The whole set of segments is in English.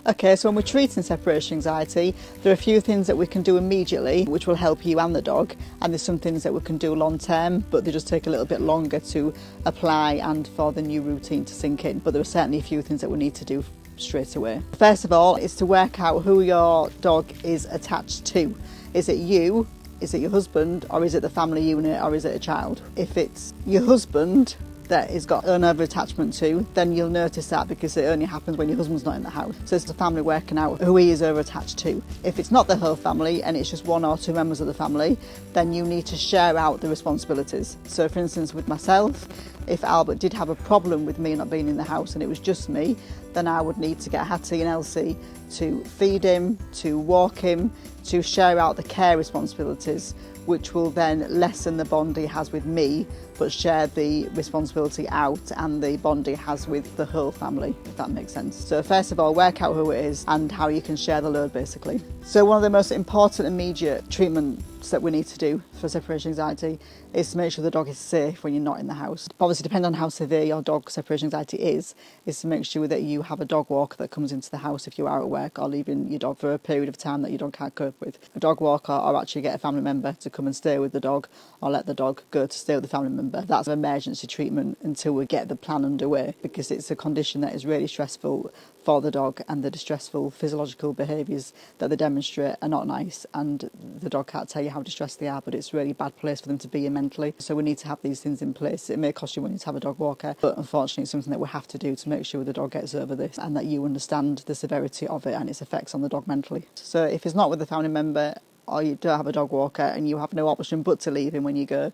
Okay, so when we're treating separation anxiety, there are a few things that we can do immediately which will help you and the dog, and there's some things that we can do long term, but they just take a little bit longer to apply and for the new routine to sink in. But there are certainly a few things that we need to do straight away. First of all is to work out who your dog is attached to. Is it you? Is it your husband? Or is it the family unit? Or is it a child? If it's your husband that he's got an over attachment to, then you'll notice that because it only happens when your husband's not in the house. So it's the family working out who he is over attached to. If it's not the whole family and it's just one or two members of the family, then you need to share out the responsibilities. So for instance, with myself, if Albert did have a problem with me not being in the house and it was just me, then I would need to get Hattie and Elsie to feed him, to walk him, to share out the care responsibilities, which will then lessen the bond he has with me, but share the responsibility out and the bond he has with the whole family, if that makes sense. So first of all, work out who it is and how you can share the load, basically. So one of the most important immediate treatments that we need to do for separation anxiety is to make sure the dog is safe when you're not in the house. Obviously, depending on how severe your dog's separation anxiety is to make sure that you have a dog walker that comes into the house if you are at work or leaving your dog for a period of time that your dog can't cope with. A dog walker, or actually get a family member to come and stay with the dog, or let the dog go to stay with the family member. That's an emergency treatment until we get the plan underway, because it's a condition that is really stressful for the dog, and the distressful physiological behaviours that they demonstrate are not nice, and the dog can't tell you how distressed they are, but it's a really bad place for them to be in mentally. So we need to have these things in place. It may cost you money to have a dog walker, but unfortunately it's something that we have to do to make sure the dog gets over this and that you understand the severity of it and its effects on the dog mentally. So if it's not with a family member, or you don't have a dog walker and you have no option but to leave him when you go,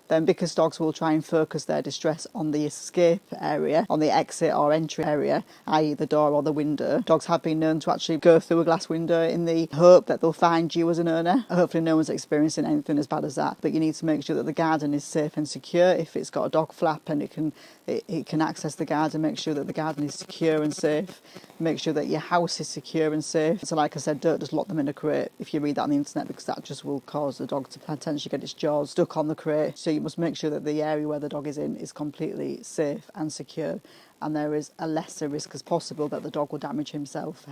then because dogs will try and focus their distress on the escape area, on the exit or entry area, i.e. the door or the window, dogs have been known to actually go through a glass window in the hope that they'll find you as an owner. Hopefully no one's experiencing anything as bad as that, but you need to make sure that the garden is safe and secure. If it's got a dog flap and it can access the garden, make sure that the garden is secure and safe. Make sure that your house is secure and safe. So like I said, don't just lock them in a crate if you read that on the internet, because that just will cause the dog to potentially get its jaws stuck on the crate. So you must make sure that the area where the dog is in is completely safe and secure, and there is a lesser risk as possible that the dog will damage herself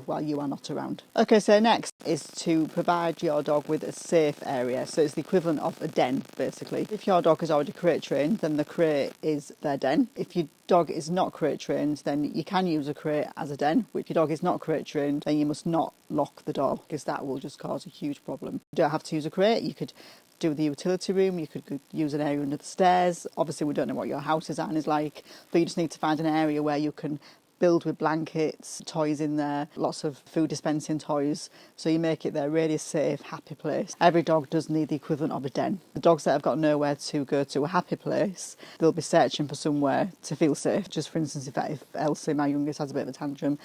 while you are not around. Okay, so next is to provide your dog with a safe area. So it's the equivalent of a den, basically. If your dog is already crate trained, then the crate is their den. If your dog is not crate trained, then you can use a crate as a den. If your dog is not crate trained, then you must not lock the door, because that will just cause a huge problem. You don't have to use a crate. You could do the utility room, you could use an area under the stairs. Obviously we don't know what your house design is like, but you just need to find an area where you can build with blankets, toys in there, lots of food dispensing toys, so you make it their really safe, happy place. Every dog does need the equivalent of a den. The dogs that have got nowhere to go to a happy place, they'll be searching for somewhere to feel safe. Just for instance, if Elsie, my youngest, has a bit of a tantrum,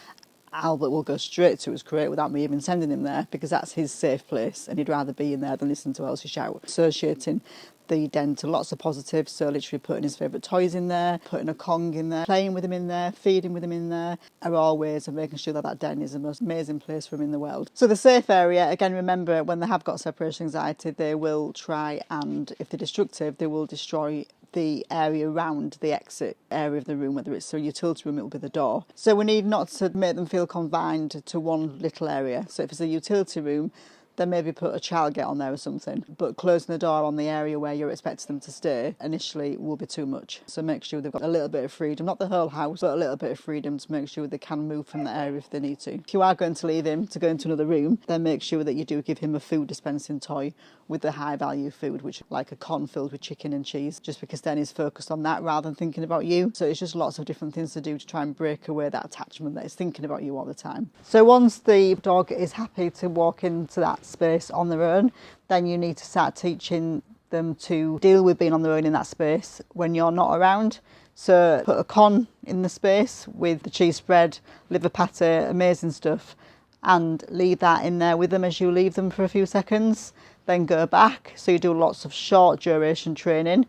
Albert will go straight to his crate without me even sending him there, because that's his safe place and he'd rather be in there than listen to Elsie shout. Associating the den to lots of positives, so literally putting his favourite toys in there, putting a Kong in there, playing with him in there, feeding with him in there, are all ways of making sure that that den is the most amazing place for him in the world. So the safe area, again, remember, when they have got separation anxiety, they will try, and if they're destructive, they will destroy the area around the exit area of the room, whether it's a utility room, it will be the door. So we need not to make them feel confined to one little area. So if it's a utility room, then maybe put a child gate on there or something, but closing the door on the area where you're expecting them to stay initially will be too much. So make sure they've got a little bit of freedom, not the whole house, but a little bit of freedom to make sure they can move from the area if they need to. If you are going to leave him to go into another room, then make sure that you do give him a food dispensing toy with the high value food, which like a con filled with chicken and cheese, just because then he's focused on that rather than thinking about you. So it's just lots of different things to do to try and break away that attachment that is thinking about you all the time. So once the dog is happy to walk into that space on their own, then you need to start teaching them to deal with being on their own in that space when you're not around. So put a con in the space with the cheese spread, liver pate, amazing stuff, and leave that in there with them as you leave them for a few seconds. Then go back, so you do lots of short duration training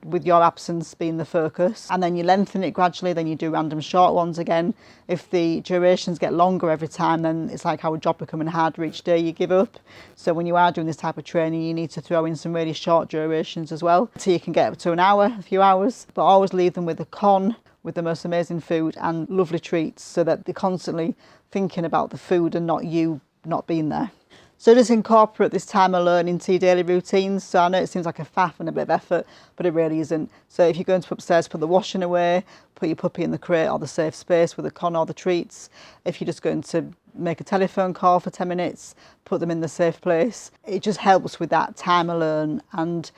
with your absence being the focus, and then you lengthen it gradually, then you do random short ones again. If the durations get longer every time, then it's like how a job becoming harder each day, you give up. So when you are doing this type of training, you need to throw in some really short durations as well, so you can get up to an hour, a few hours, but always leave them with a con, with the most amazing food and lovely treats, so that they're constantly thinking about the food and not you not being there. So just incorporate this time alone into your daily routines. So I know it seems like a faff and a bit of effort, but it really isn't. So if you're going to upstairs, put the washing away, put your puppy in the crate or the safe space with the con or the treats. If you're just going to make a telephone call for 10 minutes, put them in the safe place. It just helps with that time alone and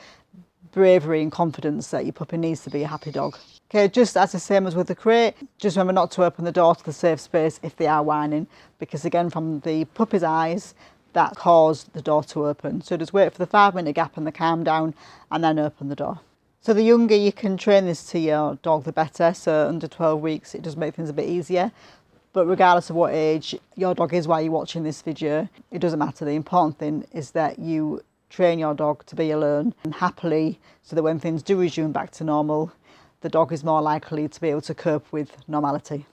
bravery and confidence that your puppy needs to be a happy dog. Okay, just as the same as with the crate, just remember not to open the door to the safe space if they are whining, because again, from the puppy's eyes, that caused the door to open. So just wait for the 5-minute gap and the calm down and then open the door. So the younger you can train this to your dog, the better. So under 12 weeks, it does make things a bit easier. But regardless of what age your dog is while you're watching this video, it doesn't matter. The important thing is that you train your dog to be alone and happily, so that when things do resume back to normal, the dog is more likely to be able to cope with normality.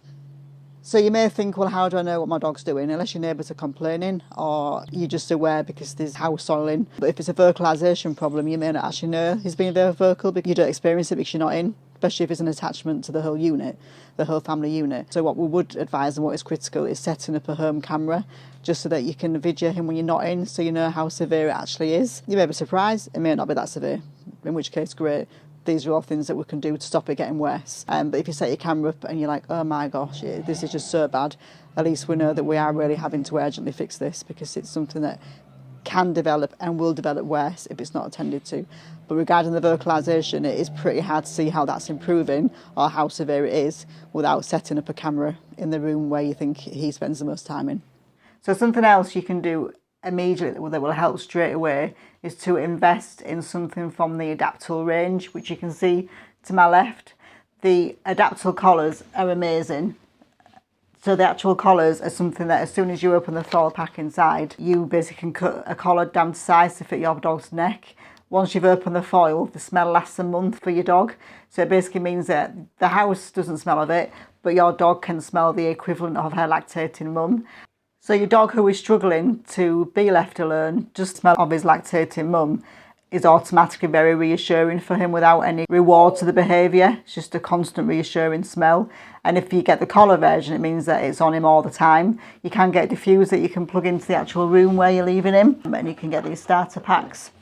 So you may think, well, how do I know what my dog's doing? Unless your neighbours are complaining or you're just aware because there's house soiling. But if it's a vocalisation problem, you may not actually know he's being very vocal because you don't experience it because you're not in, especially if it's an attachment to the whole unit, the whole family unit. So what we would advise and what is critical is setting up a home camera just so that you can video him when you're not in, so you know how severe it actually is. You may be surprised, it may not be that severe, in which case, great. These are all things that we can do to stop it getting worse. But if you set your camera up and you're like, oh my gosh, this is just so bad, at least we know that we are really having to urgently fix this, because it's something that can develop and will develop worse if it's not attended to. But regarding the vocalisation, it is pretty hard to see how that's improving or how severe it is without setting up a camera in the room where you think he spends the most time in. So something else you can do immediately that will help straight away is to invest in something from the Adaptal range, which you can see to my left. The Adaptal collars are amazing. So the actual collars are something that as soon as you open the foil pack inside, you basically can cut a collar down to size to fit your dog's neck. Once you've opened the foil, the smell lasts a month for your dog. So it basically means that the house doesn't smell of it, but your dog can smell the equivalent of her lactating mum. So your dog who is struggling to be left alone, just smell of his lactating mum, is automatically very reassuring for him without any reward to the behaviour. It's just a constant reassuring smell. And if you get the collar version, it means that it's on him all the time. You can get a diffuser that you can plug into the actual room where you're leaving him, and you can get these starter packs.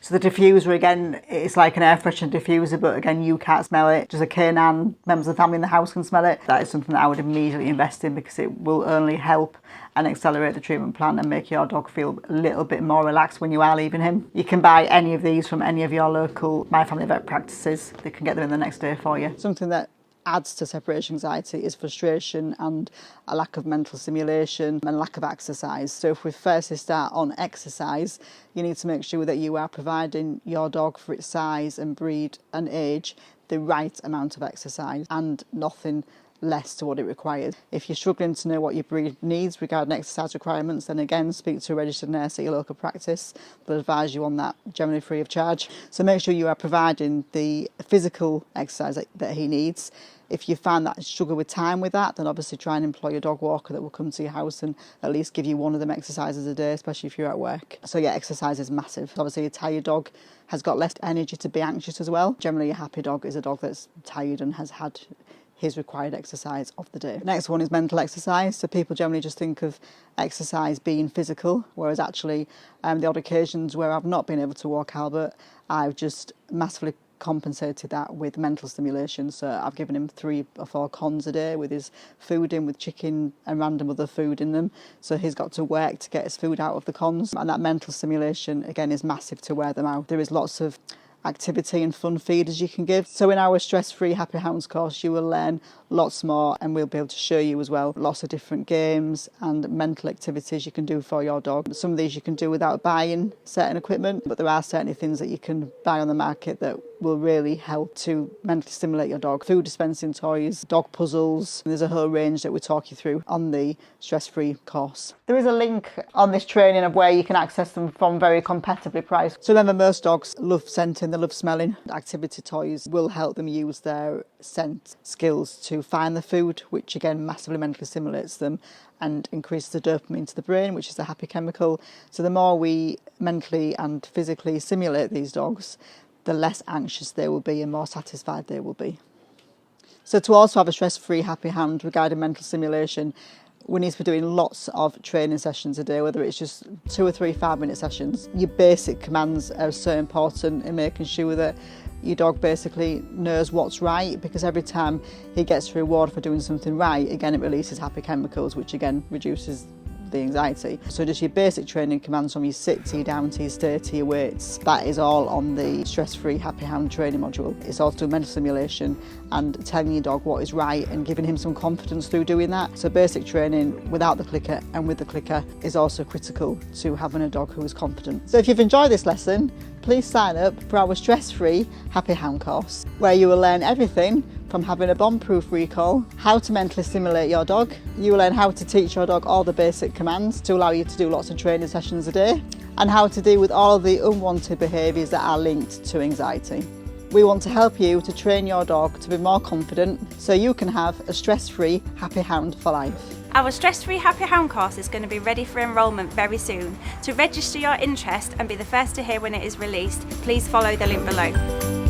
So the diffuser, again, it's like an air freshener diffuser, but again, you can't smell it. Just a canine members of the family in the house can smell it. That is something that I would immediately invest in, because it will only help and accelerate the treatment plan and make your dog feel a little bit more relaxed when you are leaving him. You can buy any of these from any of your local My Family Vet practices. They can get them in the next day for you. Something that adds to separation anxiety is frustration and a lack of mental stimulation and lack of exercise. So if we firstly start on exercise, you need to make sure that you are providing your dog, for its size and breed and age, the right amount of exercise and nothing less to what it requires. If you're struggling to know what your breed needs regarding exercise requirements, then again, speak to a registered nurse at your local practice. They'll advise you on that, generally free of charge. So make sure you are providing the physical exercise that he needs. If you find that you struggle with time with that, then obviously try and employ a dog walker that will come to your house and at least give you one of them exercises a day, especially if you're at work. So yeah, exercise is massive. Obviously a tired dog has got less energy to be anxious as well. Generally a happy dog is a dog that's tired and has had his required exercise of the day. Next one is mental exercise. So people generally just think of exercise being physical, whereas actually the odd occasions where I've not been able to walk Albert, I've just massively compensated that with mental stimulation. So I've given him 3 or 4 cons a day with his food in, with chicken and random other food in them. So he's got to work to get his food out of the cons. And that mental stimulation, again, is massive to wear them out. There is lots of activity and fun feeders you can give. So in our stress-free Happy Hounds course, you will learn lots more, and we'll be able to show you as well lots of different games and mental activities you can do for your dog. Some of these you can do without buying certain equipment, but there are certainly things that you can buy on the market that will really help to mentally stimulate your dog. Food dispensing toys, dog puzzles, there's a whole range that we talk you through on the stress-free course. There is a link on this training of where you can access them from very competitively priced. So remember, most dogs love scenting, they love smelling. Activity toys will help them use their scent skills to find the food, which again massively mentally stimulates them and increases the dopamine to the brain, which is the happy chemical. So the more we mentally and physically stimulate these dogs, the less anxious they will be and more satisfied they will be. So to also have a stress-free, happy hound with guided mental stimulation, we need to be doing lots of training sessions a day, whether it's just 2 or 3 5-minute sessions. Your basic commands are so important in making sure that your dog basically knows what's right, because every time he gets a reward for doing something right, again it releases happy chemicals, which again reduces the anxiety. So just your basic training commands from your sit to your down to your stay to your weights, that is all on the stress-free happy hound training module. It's also mental stimulation and telling your dog what is right and giving him some confidence through doing that. So basic training without the clicker and with the clicker is also critical to having a dog who is confident. So if you've enjoyed this lesson, please sign up for our stress-free happy hound course, where you will learn everything from having a bomb-proof recall, how to mentally stimulate your dog. You will learn how to teach your dog all the basic commands to allow you to do lots of training sessions a day, and how to deal with all of the unwanted behaviours that are linked to anxiety. We want to help you to train your dog to be more confident so you can have a stress-free happy hound for life. Our stress-free Happy Hound course is going to be ready for enrolment very soon. To register your interest and be the first to hear when it is released, please follow the link below.